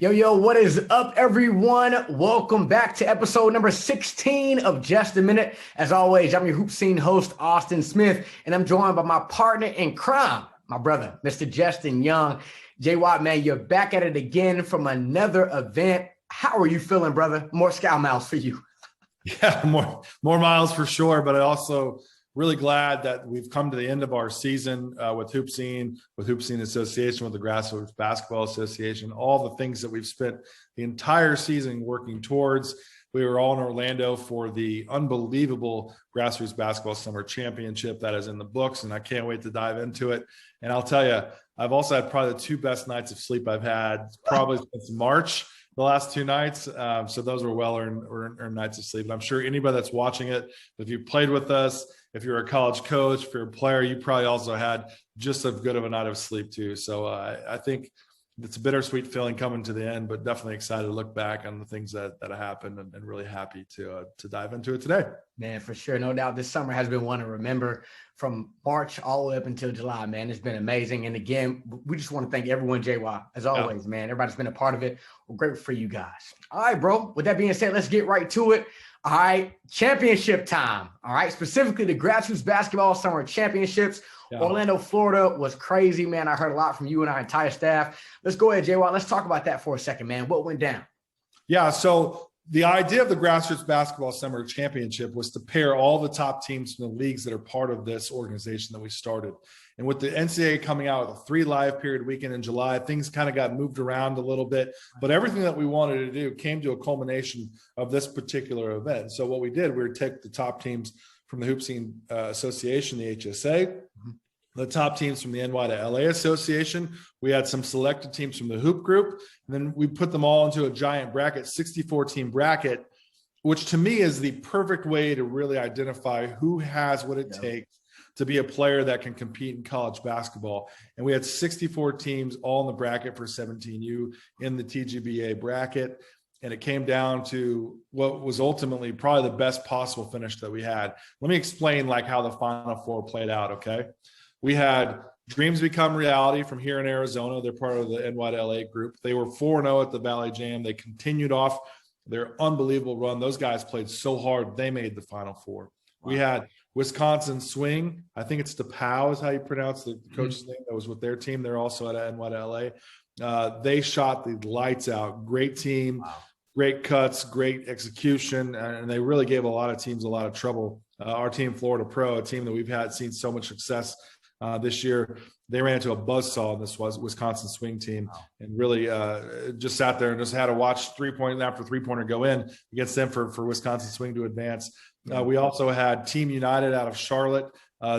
Yo, what is up, everyone? Welcome back to episode number 16 of Just a Minute. As always, I'm your HoopSeen host, Austin Smith, and I'm joined by my partner in crime, my brother, Mr. Justin Young. J-Watt, man, you're back at it again from another event. How are you feeling, brother? More Scout miles for you. Yeah, more miles for sure, but I also really glad that we've come to the end of our season with HoopSeen Association, with the Grassroots Basketball Association, all the things that we've spent the entire season working towards. We were all in Orlando for the unbelievable Grassroots Basketball Summer Championship that is in the books, and I can't wait to dive into it. And I'll tell you, I've also had probably the two best nights of sleep I've had probably since March. The last two nights. So those were well-earned nights of sleep. And I'm sure anybody that's watching it, if you played with us, if you're a college coach, if you're a player, you probably also had just as good of a night of sleep too. So I think it's a bittersweet feeling coming to the end, but definitely excited to look back on the things that happened and really happy to dive into it today. Man, for sure. No doubt this summer has been one to remember from March all the way up until July, man. It's been amazing. And again, we just want to thank everyone, JY, as always, man. Everybody's been a part of it. We're grateful for you guys. All right, bro. With that being said, let's get right to it. All right, championship time. All right, specifically the Grassroots Basketball Summer Championships. Yeah. Orlando, Florida was crazy, man. I heard a lot from you and our entire staff. Let's go ahead, JY. Let's talk about that for a second, man. What went down? Yeah, so the idea of the Grassroots Basketball Summer Championship was to pair all the top teams from the leagues that are part of this organization that we started. And with the NCAA coming out with a 3 live period weekend in July, things kind of got moved around a little bit. But everything that we wanted to do came to a culmination of this particular event. So what we did, we would take the top teams from the HoopSeen Association, the HSA, the top teams from the NY to LA Association. We had some selected teams from the Hoop Group, and then we put them all into a giant bracket, 64-team bracket, which to me is the perfect way to really identify who has what it takes to be a player that can compete in college basketball. And we had 64 teams all in the bracket for 17U in the TGBA bracket. And it came down to what was ultimately probably the best possible finish that we had. Let me explain how the Final Four played out, okay? We had Dreams Become Reality from here in Arizona. They're part of the NY to LA group. They were 4-0 at the Valley Jam. They continued off their unbelievable run. Those guys played so hard, they made the Final Four. Wow. We had Wisconsin Swing. I think it's DePau is how you pronounce the coach's name. That was with their team. They're also at NY to LA. They shot the lights out. Great team. Wow. Great cuts, great execution, and they really gave a lot of teams a lot of trouble. Our team, Florida Pro, a team that we've seen so much success this year, they ran into a buzzsaw in this Wisconsin Swing team, and really just sat there and just had to watch three-pointer go in against them for Wisconsin Swing to advance. We also had Team United out of Charlotte.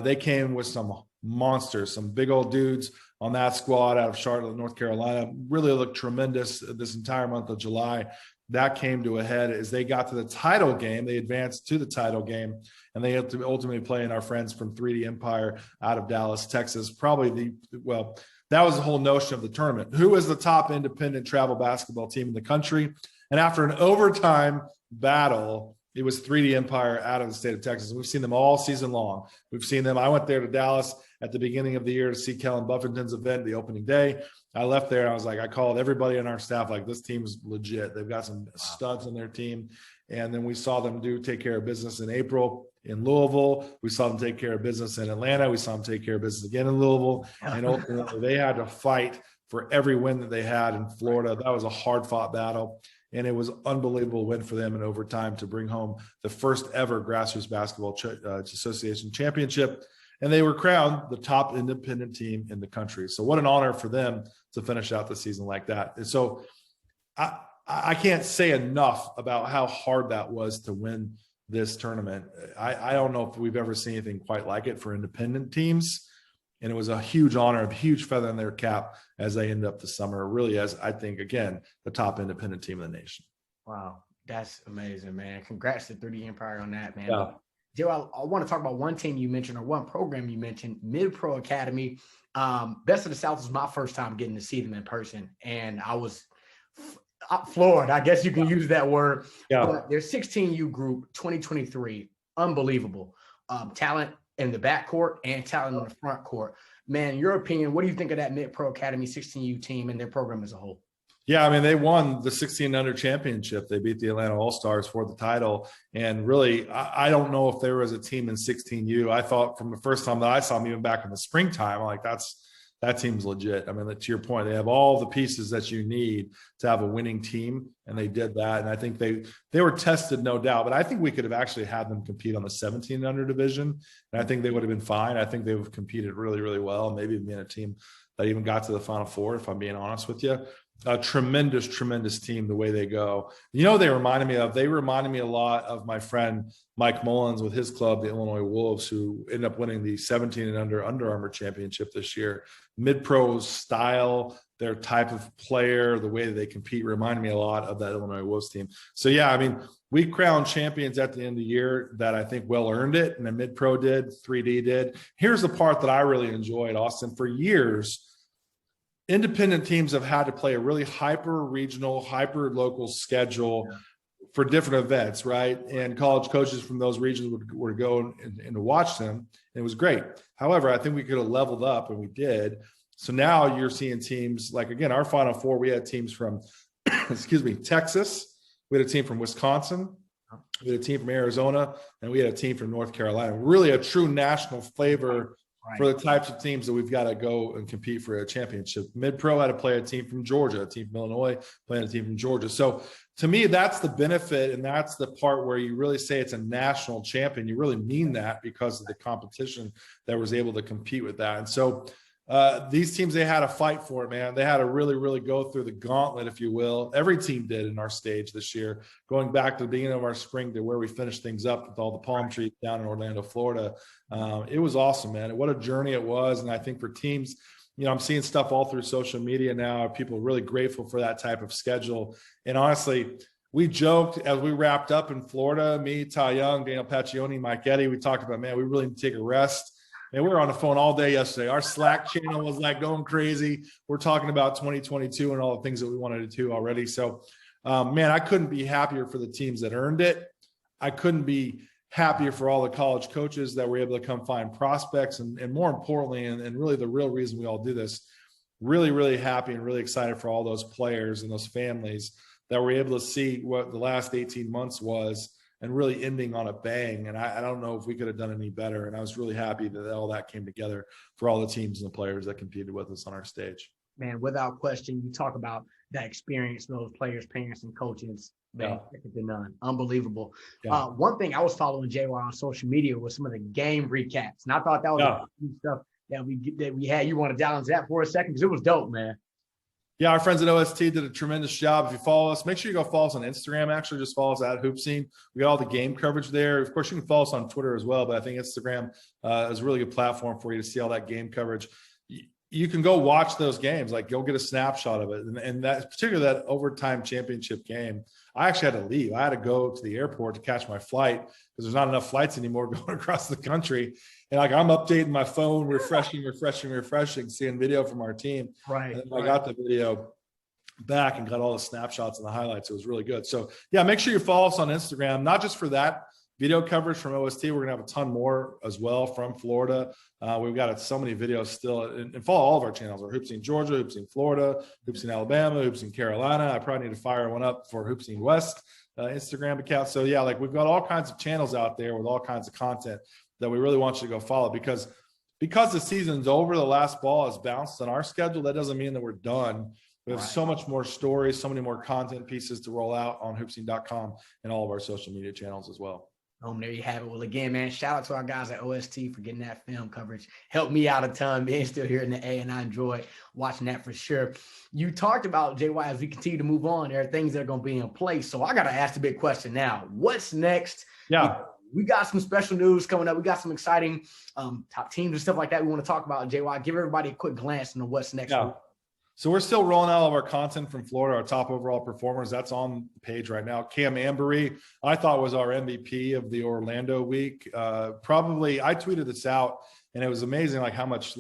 They came with some monsters, some big old dudes on that squad out of Charlotte, North Carolina. Really looked tremendous this entire month of July. That came to a head as they got to the title game. They advanced to the title game, and they ultimately play in our friends from 3D Empire out of Dallas, Texas. That was the whole notion of the tournament. Who is the top independent travel basketball team in the country? And after an overtime battle, it was 3D Empire out of the state of Texas. We've seen them all season long. We've seen them. I went there to Dallas at the beginning of the year to see Kellen Buffington's event, the opening day. I left there. I called everybody on our staff, this team's legit. They've got some studs on their team. And then we saw them take care of business in April in Louisville. We saw them take care of business in Atlanta. We saw them take care of business again in Louisville. And ultimately, they had to fight for every win that they had in Florida. That was a hard-fought battle. And it was an unbelievable win for them in overtime to bring home the first ever Grassroots Basketball Association Championship. And they were crowned the top independent team in the country. So what an honor for them to finish out the season like that. And so I can't say enough about how hard that was to win this tournament. I don't know if we've ever seen anything quite like it for independent teams. And it was a huge honor, a huge feather in their cap as they end up the summer, really as, I think, again, the top independent team in the nation. Wow, that's amazing, man. Congrats to 3D Empire on that, man. Yeah. Joe, I want to talk about one team you mentioned or one program you mentioned, Mid-Pro Academy. Best of the South was my first time getting to see them in person, and I was floored. I guess you can use that word. Yeah. But their 16U group, 2023, unbelievable. Talent in the backcourt and talent in the front court. Man, in your opinion, what do you think of that Mid-Pro Academy 16U team and their program as a whole? Yeah, I mean, they won the 16 under championship. They beat the Atlanta All-Stars for the title. And really, I don't know if there was a team in 16U. I thought from the first time that I saw them, even back in the springtime, I'm like, that team's legit. I mean, to your point, they have all the pieces that you need to have a winning team, and they did that. And I think they were tested, no doubt. But I think we could have actually had them compete on the 17 under division, and I think they would have been fine. I think they would have competed really, really well, maybe being a team that even got to the Final Four, if I'm being honest with you. A tremendous team, the way they go. You know, they reminded me a lot of my friend Mike Mullins with his club, the Illinois Wolves, who ended up winning the 17 and under Armour championship this year. Mid-pro style, their type of player, the way that they compete reminded me a lot of that Illinois Wolves team. So yeah, I mean, we crowned champions at the end of the year that I think well earned it, and the mid-pro did, 3D did. Here's the part that I really enjoyed, Austin. For years, independent teams have had to play a really hyper-regional, hyper-local schedule for different events, right? And college coaches from those regions would go and watch them. And it was great. However, I think we could have leveled up, and we did. So now you're seeing teams like, again, our Final Four, we had teams from, Texas. We had a team from Wisconsin. We had a team from Arizona. And we had a team from North Carolina. Really a true national flavor for the types of teams that we've got to go and compete for a championship. Mid-pro had to play a team from Georgia, a team from Illinois, playing a team from Georgia. So to me, that's the benefit, and that's the part where you really say it's a national champion. You really mean that because of the competition that was able to compete with that. And so these teams, they had to fight for it, man. They had to really, really go through the gauntlet, if you will. Every team did in our stage this year, going back to the beginning of our spring to where we finished things up with all the palm trees down in Orlando, Florida. It was awesome, man. What a journey it was. And I think for teams, you know, I'm seeing stuff all through social media now. People are really grateful for that type of schedule. And honestly, we joked as we wrapped up in Florida, me, Ty Young, Daniel Paccioni, Mike Eddy, we talked about, man, we really need to take a rest. And we were on the phone all day yesterday. Our Slack channel was like going crazy. We're talking about 2022 and all the things that we wanted to do already. So, man, I couldn't be happier for the teams that earned it. I couldn't be happier for all the college coaches that were able to come find prospects. And more importantly, and really the real reason we all do this, really, really happy and really excited for all those players and those families that were able to see what the last 18 months was and really ending on a bang. And I don't know if we could have done any better. And I was really happy that all that came together for all the teams and the players that competed with us on our stage. Man, without question, you talk about that experience, those players, parents, and coaches, man, second to none. Unbelievable. Yeah. One thing I was following JY on social media was some of the game recaps. And I thought that was stuff that we had. You want to dial into that for a second? Because it was dope, man. Yeah, our friends at OST did a tremendous job. If you follow us, make sure you go follow us on Instagram. Actually, just follow us at HoopSeen. We got all the game coverage there. Of course, you can follow us on Twitter as well, but I think Instagram is a really good platform for you to see all that game coverage. You can go watch those games, like go get a snapshot of it. And that, particularly that overtime championship game, I actually had to leave. I had to go to the airport to catch my flight because there's not enough flights anymore going across the country. And like I'm updating my phone, refreshing, seeing video from our team. Right. And I got the video back and got all the snapshots and the highlights. It was really good. So yeah, make sure you follow us on Instagram, not just for that video coverage from OST. We're gonna have a ton more as well from Florida. We've got so many videos still, and follow all of our channels. Our HoopSeen Georgia, HoopSeen Florida, HoopSeen Alabama, HoopSeen Carolina. I probably need to fire one up for HoopSeen West Instagram account. So yeah, like we've got all kinds of channels out there with all kinds of content that we really want you to go follow, because the season's over, the last ball has bounced on our schedule. That doesn't mean that we're done. We have so much more stories, so many more content pieces to roll out on hoopseen.com and all of our social media channels as well. There you have it. Well, again, man, shout out to our guys at OST for getting that film coverage. Helped me out a ton, being still here in the A, and I enjoy watching that for sure. You talked about, JY, as we continue to move on, there are things that are going to be in place. So I got to ask the big question now. What's next? Yeah. We got some special news coming up. We got some exciting top teams and stuff like that we want to talk about. JY, give everybody a quick glance into what's next. Yeah. So we're still rolling out all of our content from Florida, our top overall performers. That's on the page right now. Cam Ambery, I thought was our MVP of the Orlando week. Probably, I tweeted this out, and it was amazing, like how much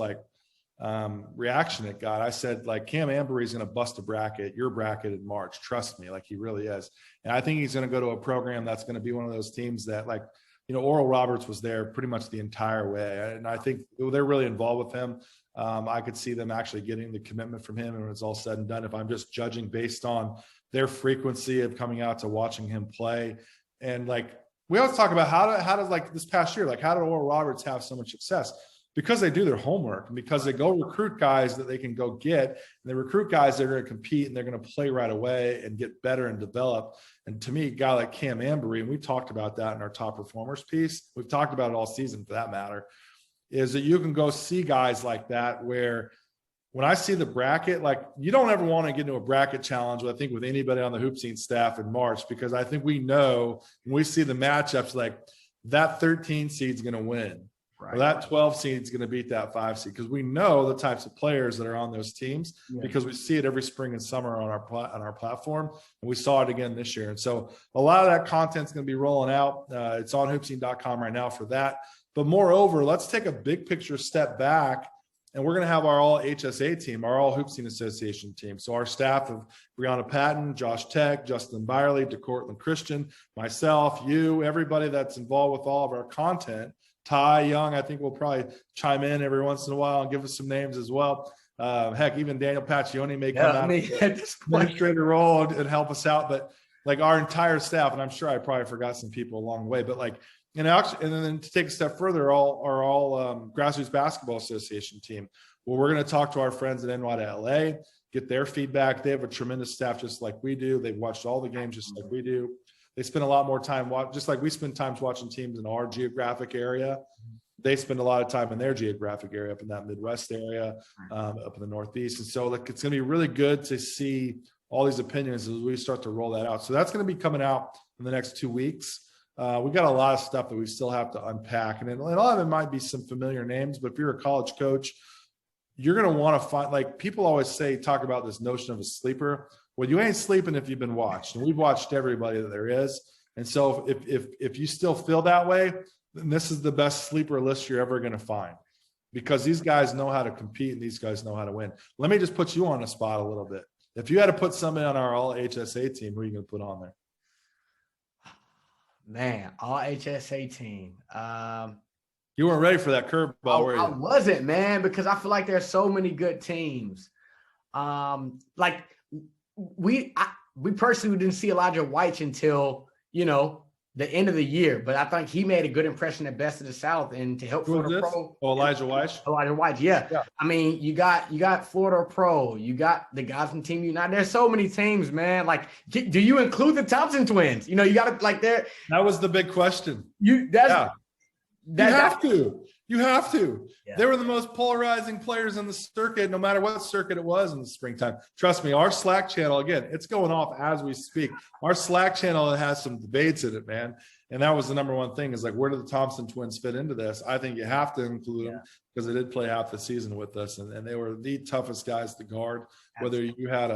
reaction it got. I said, like, Cam Ambery is going to bust your bracket in March. Trust me, like he really is. And I think he's going to go to a program that's going to be one of those teams that, like, Oral Roberts was there pretty much the entire way. And I think they're really involved with him. I could see them actually getting the commitment from him. And when it's all said and done, if I'm just judging based on their frequency of coming out to watching him play. And like, we always talk about how does like this past year, like how did Oral Roberts have so much success? Because they do their homework and because they go recruit guys that they can go get, and they recruit guys that are going to compete and they're going to play right away and get better and develop. And to me, a guy like Cam Ambery, and we talked about that in our top performers piece, we've talked about it all season for that matter, is that you can go see guys like that where when I see the bracket, like you don't ever want to get into a bracket challenge, I think, with anybody on the HoopSeen staff in March, because I think we know when we see the matchups, like that 13 seed is going to win. Right. Or that 12 seed is going to beat that 5 seed, because we know the types of players that are on those teams, because we see it every spring and summer on our platform, and we saw it again this year. And so a lot of that content is going to be rolling out. It's on hoopseen.com right now for that. But moreover, let's take a big picture step back, and we're going to have our All-HSA team, our All-HoopSeen Association team. So our staff of Brianna Patton, Josh Tech, Justin Byerly, DeCourtland Christian, myself, you, everybody that's involved with all of our content. Ty Young, I think, will probably chime in every once in a while and give us some names as well. Heck, even Daniel Paccioni may come out at this administrator role and help us out. But like our entire staff, and I'm sure I probably forgot some people along the way, but like, and then to take a step further, our Grassroots Basketball Association team. Well, we're going to talk to our friends at NYLA, get their feedback. They have a tremendous staff just like we do. They've watched all the games just like we do. They spend a lot more time just like we spend times watching teams in our geographic area. They spend a lot of time in their geographic area, up in that Midwest area, up in the Northeast. And so like, it's going to be really good to see all these opinions as we start to roll that out. So that's going to be coming out in the next 2 weeks. We've got a lot of stuff that we still have to unpack. And a lot of it might be some familiar names, but if you're a college coach, you're going to want to find, like people always talk about this notion of a sleeper. Well, you ain't sleeping if you've been watched, and we've watched everybody that there is. And so if you still feel that way, then this is the best sleeper list you're ever going to find, because these guys know how to compete and these guys know how to win. Let me just put you on the spot a little bit. If you had to put somebody on our All-HSA team, who are you going to put on there? Man, All-HSA team. You weren't ready for that curveball, were you? I wasn't, man, because I feel like there's so many good teams. Like we personally didn't see Elijah White until, the end of the year, but I think he made a good impression at Best of the South and to help Florida Pro. Oh, Elijah White. Elijah White, yeah. I mean, you got Florida Pro, you got the guys from Team United. There's so many teams, man. Like, do you include the Thompson twins? You got to like there. That was the big question. You have to. You have to. Yeah. They were the most polarizing players in the circuit, no matter what circuit it was in the springtime. Trust me, our Slack channel, again, it's going off as we speak. Our Slack channel has some debates in it, man. And that was the number one thing, is like, where do the Thompson twins fit into this? I think you have to include them, because they did play half the season with us, and they were the toughest guys to guard. Absolutely. Whether you had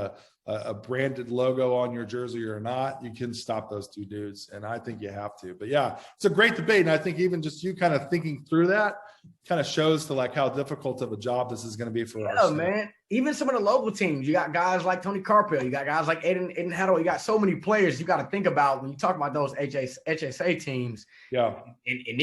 a branded logo on your jersey or not, you can stop those two dudes. And I think you have to. But yeah, it's a great debate. And I think even just you kind of thinking through that kind of shows to like how difficult of a job this is going to be for us. Yeah, man. Even some of the local teams, you got guys like Tony Carpel, you got guys like Aiden Haddle, you got so many players you got to think about when you talk about those HSA teams. Yeah. And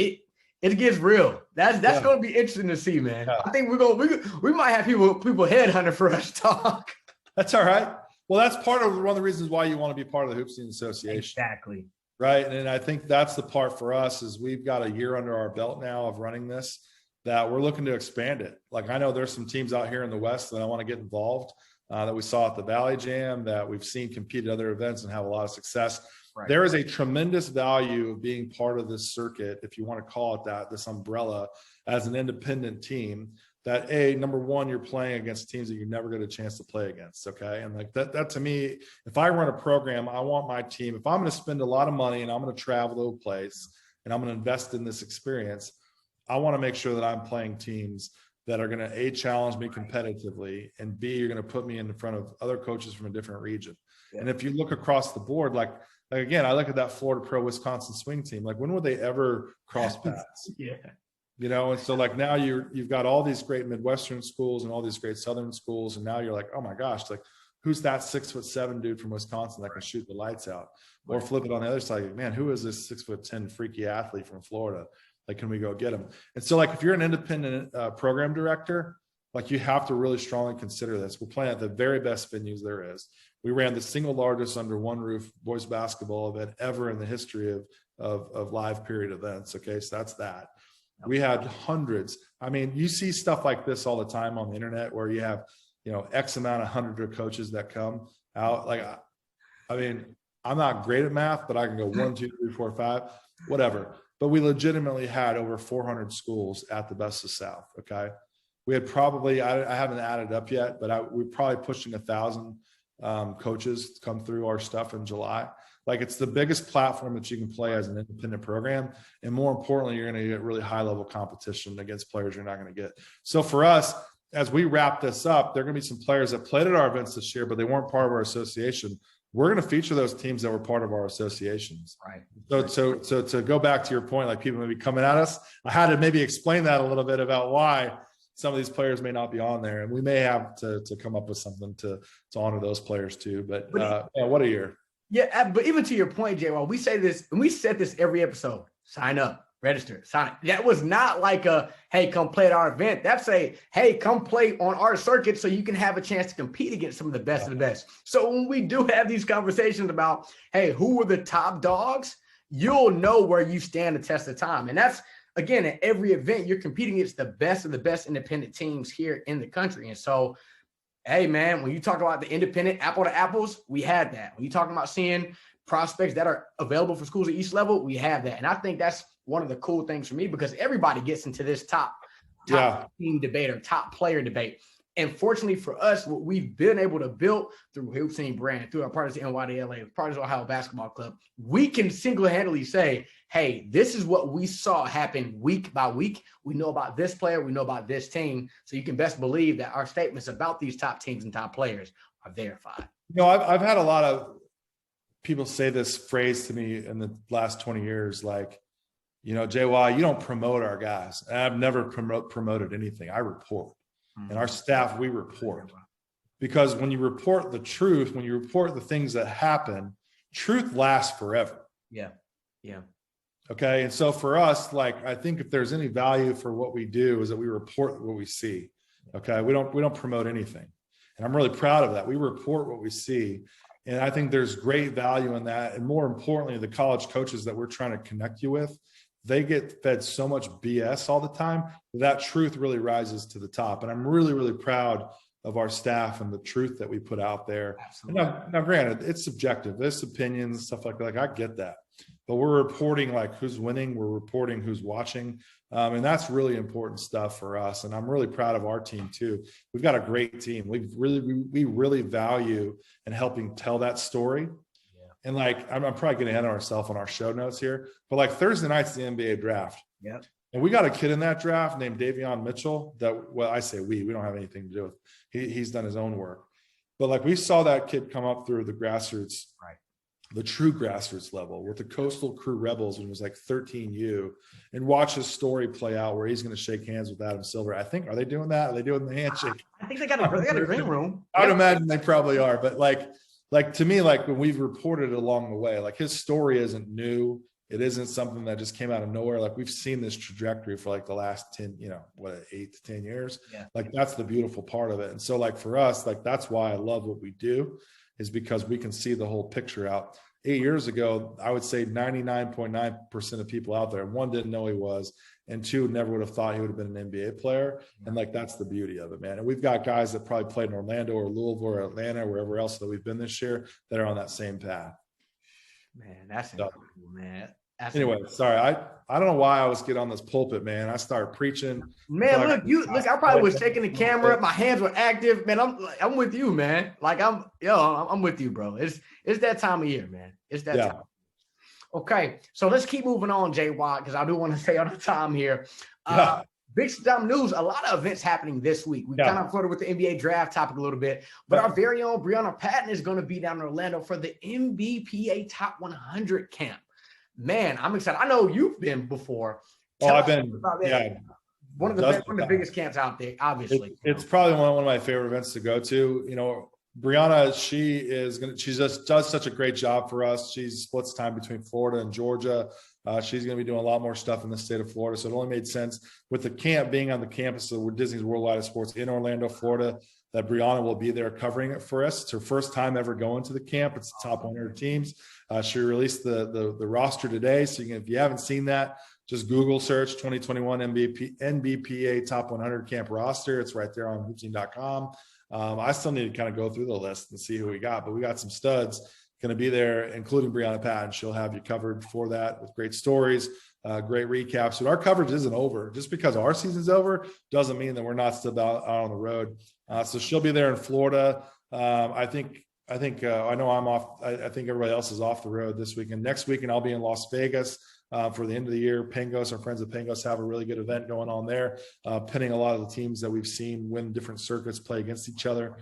it gets real. That's going to be interesting to see, man. Yeah. I think we might have people headhunting for us to talk. That's all right. Well, that's one of the reasons why you want to be part of the HoopSeen Association. Exactly. Right. And I think that's the part for us, is we've got a year under our belt now of running this, that we're looking to expand it. Like, I know there's some teams out here in the West that I want to get involved, that we saw at the Valley Jam, that we've seen compete at other events and have a lot of success. Right. There is a tremendous value of being part of this circuit, if you want to call it that, this umbrella, as an independent team. That number one, you're playing against teams that you never get a chance to play against. Okay. And like that to me, if I run a program, I want my team, if I'm going to spend a lot of money and I'm going to travel to a place and I'm going to invest in this experience, I want to make sure that I'm playing teams that are going to A, challenge me competitively, and B, you're going to put me in front of other coaches from a different region. Yeah. And if you look across the board, like again, I look at that Florida Pro Wisconsin swing team, like when would they ever cross paths? Yeah. And so like now you've got all these great Midwestern schools and all these great Southern schools. And now you're like, oh my gosh, like who's that 6'7" dude from Wisconsin that can shoot the lights out? Or flip it on the other side, like, man, who is this 6'10" freaky athlete from Florida? Like, can we go get him? And so, like, if you're an independent program director, like, you have to really strongly consider this. We're playing at the very best venues there is. We ran the single largest under one roof boys basketball event ever in the history of live period events. Okay, so that's that. We had hundreds. I mean, you see stuff like this all the time on the internet where you have, X amount of hundreds of coaches that come out. Like, I mean, I'm not great at math, but I can go 1, 2, 3, 4, 5, whatever. But we legitimately had over 400 schools at the Best of South. Okay. We had probably, I haven't added up yet, but we're probably pushing 1,000 coaches come through our stuff in July. Like, it's the biggest platform that you can play as an independent program. And more importantly, you're going to get really high level competition against players you're not going to get. So for us, as we wrap this up, there are going to be some players that played at our events this year, but they weren't part of our association. We're going to feature those teams that were part of our associations. Right. So to go back to your point, like, people may be coming at us, I had to maybe explain that a little bit about why some of these players may not be on there, and we may have to come up with something to honor those players too. But yeah, what a year. Yeah, but even to your point, Jay, while we say this, and we said this every episode, sign up, register, sign up. That was not like a, hey, come play at our event. That's a, hey, come play on our circuit so you can have a chance to compete against some of the best of the best. So when we do have these conversations about, hey, who are the top dogs, you'll know where you stand the test of time. And that's, again, at every event, you're competing against the best of the best independent teams here in the country. And so, hey, man, when you talk about the independent apple to apples, we had that. When you're talking about seeing prospects that are available for schools at each level, we have that. And I think that's one of the cool things for me, because everybody gets into this top team debate or top player debate. And fortunately for us, what we've been able to build through HoopSeen brand, through our partners at NYDLA, partners at Ohio Basketball Club, we can single-handedly say, hey, this is what we saw happen week by week. We know about this player. We know about this team. So you can best believe that our statements about these top teams and top players are verified. I've had a lot of people say this phrase to me in the last 20 years, like, JY, you don't promote our guys. And I've never promoted anything. I report. And our staff, we report. Because when you report the truth, when you report the things that happen, truth lasts forever. Yeah. Okay. And so for us, like, I think if there's any value for what we do is that we report what we see. Okay. We don't promote anything. And I'm really proud of that. We report what we see. And I think there's great value in that. And more importantly, the college coaches that we're trying to connect you with, they get fed so much BS all the time that truth really rises to the top. And I'm really, really proud of our staff and the truth that we put out there. Now, granted, it's subjective. There's opinions, stuff like that. Like, I get that. But we're reporting, like, who's winning. We're reporting who's watching. And that's really important stuff for us. And I'm really proud of our team too. We've got a great team. We really value in helping tell that story. And, like, I'm probably getting ahead of ourselves on our show notes here, but, like, Thursday night's the NBA draft. Yeah. And we got a kid in that draft named Davion Mitchell that, well, I say we don't have anything to do with. He's done his own work. But, like, we saw that kid come up through the grassroots, right, the true grassroots level with the Coastal Crew Rebels when he was like 13U, and watch his story play out where he's going to shake hands with Adam Silver. I think, are they doing that? Are they doing the handshake? I think they got a green room. I would imagine they probably are. But, like, to me, like, when we've reported along the way, like, his story isn't new. It isn't something that just came out of nowhere. Like, we've seen this trajectory for, like, the last 10, 8 to 10 years. Yeah. Like, that's the beautiful part of it. And so, like, for us, like, that's why I love what we do, is because we can see the whole picture out. 8 years ago, I would say 99.9% of people out there, one, didn't know he was, and two, never would have thought he would have been an NBA player. And, like, that's the beauty of it, man. And we've got guys that probably played in Orlando or Louisville or Atlanta or wherever else that we've been this year that are on that same path. Man, that's incredible, man. Anyway, sorry. I don't know why I was getting on this pulpit, man. I started preaching. Man, look, I probably was taking the camera. My hands were active, man. I'm with you, man. Like, I'm with you, bro. It's that time of year, man. It's that time. Okay, so let's keep moving on, Jay Watt, because I do want to stay on the time here. Big time news, a lot of events happening this week. We've kind of flirted with the NBA draft topic a little bit, but our very own Brianna Patton is going to be down in Orlando for the NBPA Top 100 camp. Man, I'm excited. I know you've been before. I've been, one of the biggest camps out there, obviously. It's probably one of my favorite events to go to. Brianna, she just does such a great job for us. She splits time between Florida and Georgia. She's going to be doing a lot more stuff in the state of Florida. So it only made sense with the camp being on the campus of Disney's Worldwide of Sports in Orlando, Florida, that Brianna will be there covering it for us. It's her first time ever going to the camp. It's the top 100 teams. She released the roster today. So if you haven't seen that, just Google search 2021 NBPA top 100 camp roster. It's right there on HoopSeen.com. I still need to kind of go through the list and see who we got, but we got some studs going to be there, including Brianna Patton. She'll have you covered for that with great stories, great recaps. But our coverage isn't over. Just because our season's over doesn't mean that we're not still out on the road. So she'll be there in Florida. I know I'm off. I think everybody else is off the road this weekend. Next weekend, I'll be in Las Vegas for the end of the year. Pangos, our friends at Pangos, have a really good event going on there, pinning a lot of the teams that we've seen win different circuits play against each other.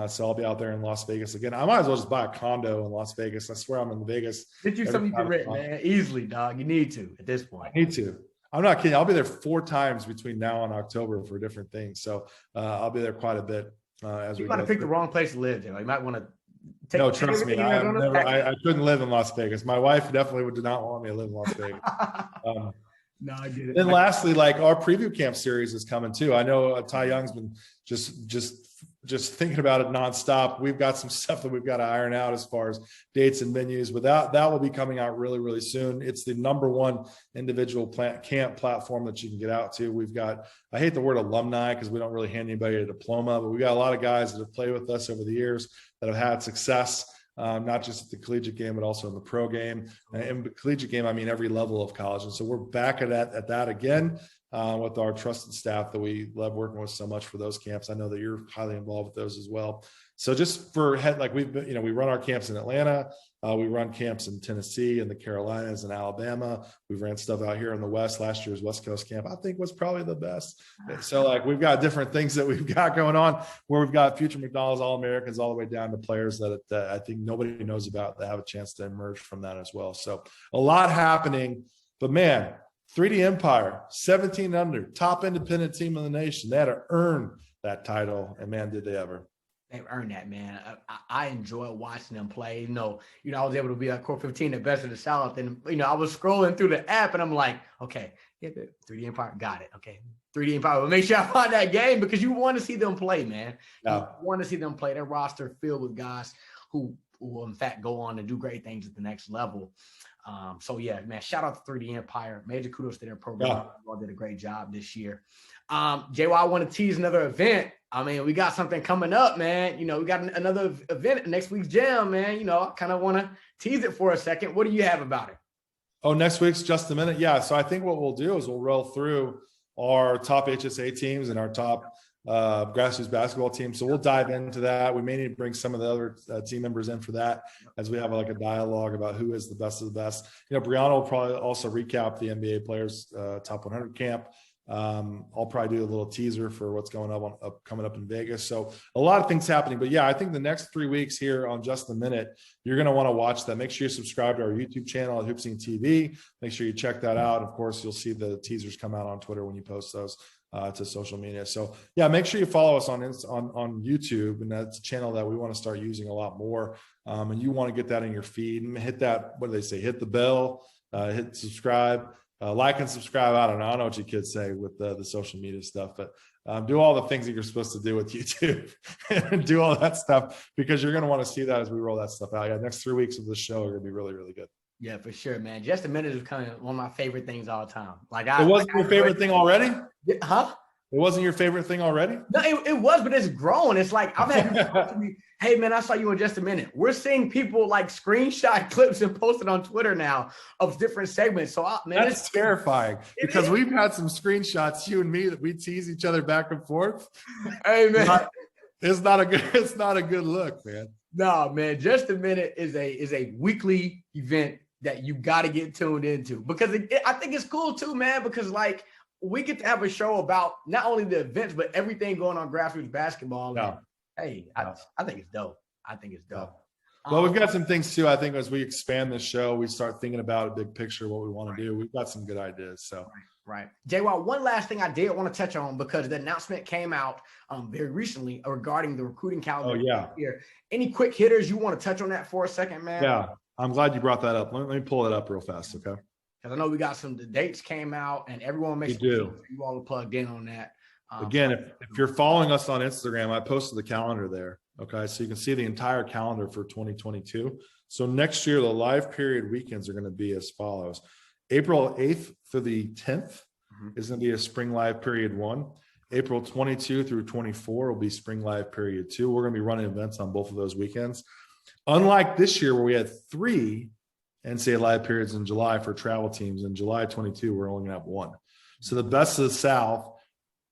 So I'll be out there in Las Vegas again. I might as well just buy a condo in Las Vegas. I swear I'm in Vegas. Get you something you can rent, man. Easily, dog. You need to at this point. I need to. I'm not kidding. I'll be there 4 times between now and October for different things. So I'll be there quite a bit. As you we might have picked the wrong place to live. You might want to. No, trust me. I couldn't live in Las Vegas. My wife definitely did not want me to live in Las Vegas. No, I get it. Then lastly, like our preview camp series is coming too. I know Ty Young's been just thinking about it nonstop. We've got some stuff that we've got to iron out as far as dates and venues, but that will be coming out really, really soon. It's the #1 individual camp platform that you can get out to. We've got, I hate the word alumni because we don't really hand anybody a diploma, but we got a lot of guys that have played with us over the years that have had success. Not just at the collegiate game, but also in the pro game. And the collegiate game, I mean, every level of college. And so we're back at that again with our trusted staff that we love working with so much for those camps. I know that you're highly involved with those as well. So just for we run our camps in Atlanta. We run camps in Tennessee and the Carolinas and Alabama. We've ran stuff out here in the West. Last year's West Coast camp, I think, was probably the best. So we've got different things that we've got going on where we've got future McDonald's All-Americans all the way down to players that I think nobody knows about that have a chance to emerge from that as well. So a lot happening, but man, 3D Empire, 17 under, top independent team in the nation. They had to earn that title, and man, did they ever. They've earned that, man. I enjoy watching them play. I was able to be at Core 15 at Best of the South. And, I was scrolling through the app and I'm like, okay, yeah, 3D Empire, got it. Okay, 3D Empire. But make sure I find that game because you want to see them play, man. Yeah. You want to see them play. Their roster filled with guys who will, in fact, go on and do great things at the next level. So, yeah, man, shout out to 3D Empire. Major kudos to their program. Yeah. They all did a great job this year. JY, I want to tease another event. I mean, we got something coming up, man. We got another event next week's Jam, man. I kind of want to tease it for a second. What do you have about it? Oh, next week's Just a Minute. Yeah. So I think what we'll do is we'll roll through our top HSA teams and our top grassroots basketball team. So we'll dive into that. We may need to bring some of the other team members in for that as we have a dialogue about who is the best of the best. Brianna will probably also recap the NBA players top 100 camp. I'll probably do a little teaser for what's going coming up in Vegas. So a lot of things happening, but yeah, I think the next 3 weeks here on Just a Minute, you're going to want to watch that. Make sure you subscribe to our YouTube channel at HoopSeen TV. Make sure you check that out. Of course, you'll see the teasers come out on Twitter when you post those to social media. So yeah, make sure you follow us on YouTube, and that's a channel that we want to start using a lot more. And you want to get that in your feed and hit that, what do they say? Hit the bell, hit subscribe. Like and subscribe. I don't know what you kids say with the social media stuff, but do all the things that you're supposed to do with YouTube and do all that stuff because you're going to want to see that as we roll that stuff out. Yeah, next 3 weeks of the show are going to be really, really good. Yeah, for sure, man. Just a Minute is kind of one of my favorite things all the time. It wasn't your favorite thing already? Huh? It wasn't your favorite thing already? No, it was, but it's grown. It's like I've had people talk to me, hey man, I saw you in Just a Minute. We're seeing people screenshot clips and post it on Twitter now of different segments. So man, that's terrifying because we've had some screenshots, you and me, that we tease each other back and forth. Hey man, it's not a good look, man. No, man, Just a Minute is a weekly event that you got to get tuned into because I think it's cool too, man, because we get to have a show about not only the events, but everything going on grassroots basketball. No. Hey, I think it's dope. I think it's dope. Well, we've got some things too. I think as we expand this show, we start thinking about a big picture, what we want to do. We've got some good ideas. So, right. JY, one last thing I did want to touch on, because the announcement came out very recently regarding the recruiting calendar. Oh, yeah. Here. Any quick hitters you want to touch on that for a second, man? Yeah, I'm glad you brought that up. Let me pull it up real fast, okay? Because I know we got the dates came out, and everyone makes sure you all are plugged in on that. Again, if you're following us on Instagram, I posted the calendar there. Okay, so you can see the entire calendar for 2022. So next year, the live period weekends are going to be as follows. April 8th through the 10th is going to be a spring live period 1. April 22 through 24 will be spring live period 2. We're going to be running events on both of those weekends. Unlike this year where we had 3 NCAA live periods in July for travel teams, in July 22, we're only going to have 1. So the best of the South,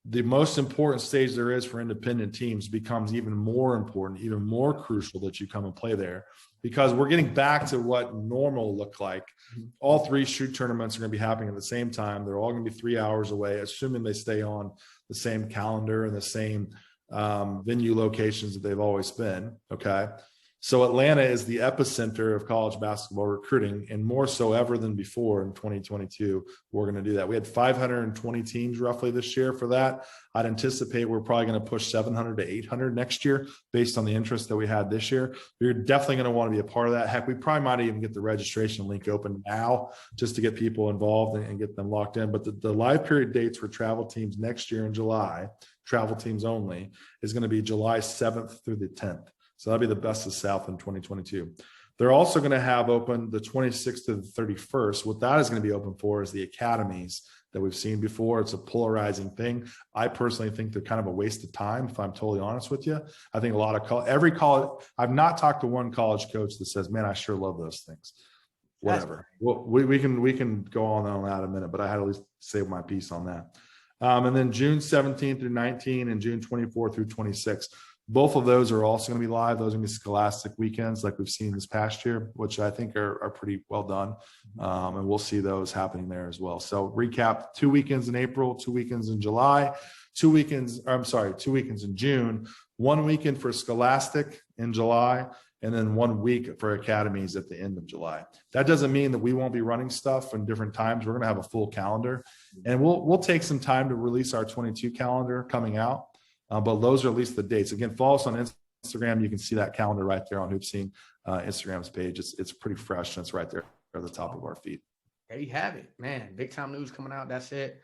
the most important stage there is for independent teams, becomes even more important, even more crucial that you come and play there, because we're getting back to what normal looked like. All 3 shoot tournaments are going to be happening at the same time. They're all going to be 3 hours away, assuming they stay on the same calendar and the same venue locations that they've always been. Okay. So Atlanta is the epicenter of college basketball recruiting, and more so ever than before in 2022, we're going to do that. We had 520 teams roughly this year for that. I'd anticipate we're probably going to push 700 to 800 next year based on the interest that we had this year. You're definitely going to want to be a part of that. Heck, we probably might even get the registration link open now just to get people involved and get them locked in. But the live period dates for travel teams next year in July, travel teams only, is going to be July 7th through the 10th. So that'll be the best of South in 2022. They're also going to have open the 26th to the 31st. What that is going to be open for is the academies that we've seen before. It's a polarizing thing. I personally think they're kind of a waste of time, if I'm totally honest with you. I think a lot of every college, I've not talked to one college coach that says, man, I sure love those things. Whatever. Well, we can go on that in a minute, but I had to at least say my piece on that. And then June 17th through 19 and June 24 through 26. Both of those are also going to be live. Those are going to be scholastic weekends like we've seen this past year, which I think are pretty well done. And we'll see those happening there as well. So recap: 2 weekends in April, 2 weekends in July, 2 weekends in June, 1 weekend for scholastic in July, and then 1 week for academies at the end of July. That doesn't mean that we won't be running stuff in different times. We're going to have a full calendar, and we'll take some time to release our 22 calendar coming out. But those are at least the dates. Again, follow us on Instagram. You can see that calendar right there on HoopSeen Instagram's page. It's pretty fresh, and it's right there at the top of our feed. There you have it, man. Big time news coming out. That's it.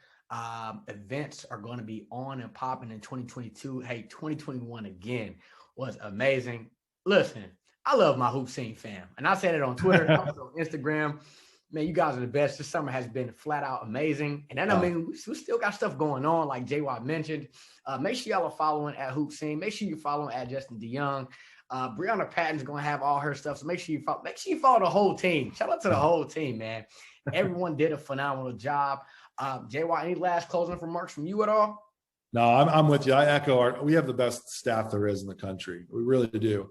Events are going to be on and popping in 2022. Hey, 2021 again was amazing. Listen, I love my HoopSeen fam, and I said it on Twitter, also on Instagram. Man, you guys are the best. This summer has been flat out amazing. And then, I mean, we still got stuff going on, like JY mentioned. Make sure y'all are following at HoopSeen. Make sure you're following at Justin Young. Brianna Patton's going to have all her stuff. So make sure you follow the whole team. Shout out to the whole team, man. Everyone did a phenomenal job. JY, any last closing remarks from you at all? No, I'm with you. I echo we have the best staff there is in the country. We really do.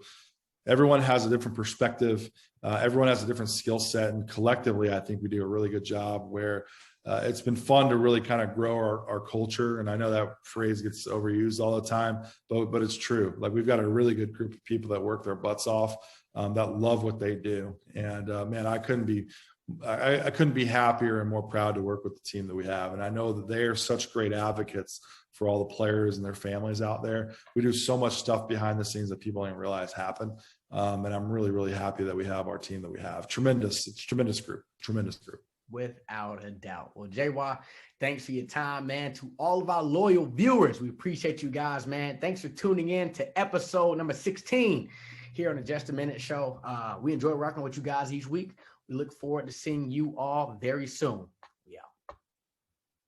Everyone has a different perspective. Everyone has a different skill set. And collectively, I think we do a really good job where it's been fun to really kind of grow our culture. And I know that phrase gets overused all the time, but it's true. Like, we've got a really good group of people that work their butts off, that love what they do. And man, I couldn't be happier and more proud to work with the team that we have. And I know that they are such great advocates for all the players and their families out there. We do so much stuff behind the scenes that people don't even realize happen. And I'm really, really happy that we have our team that we have. Tremendous group. Without a doubt. Well, JY, thanks for your time, man. To all of our loyal viewers, we appreciate you guys, man. Thanks for tuning in to episode number 16 here on the Just a Minute Show. We enjoy rocking with you guys each week. We look forward to seeing you all very soon.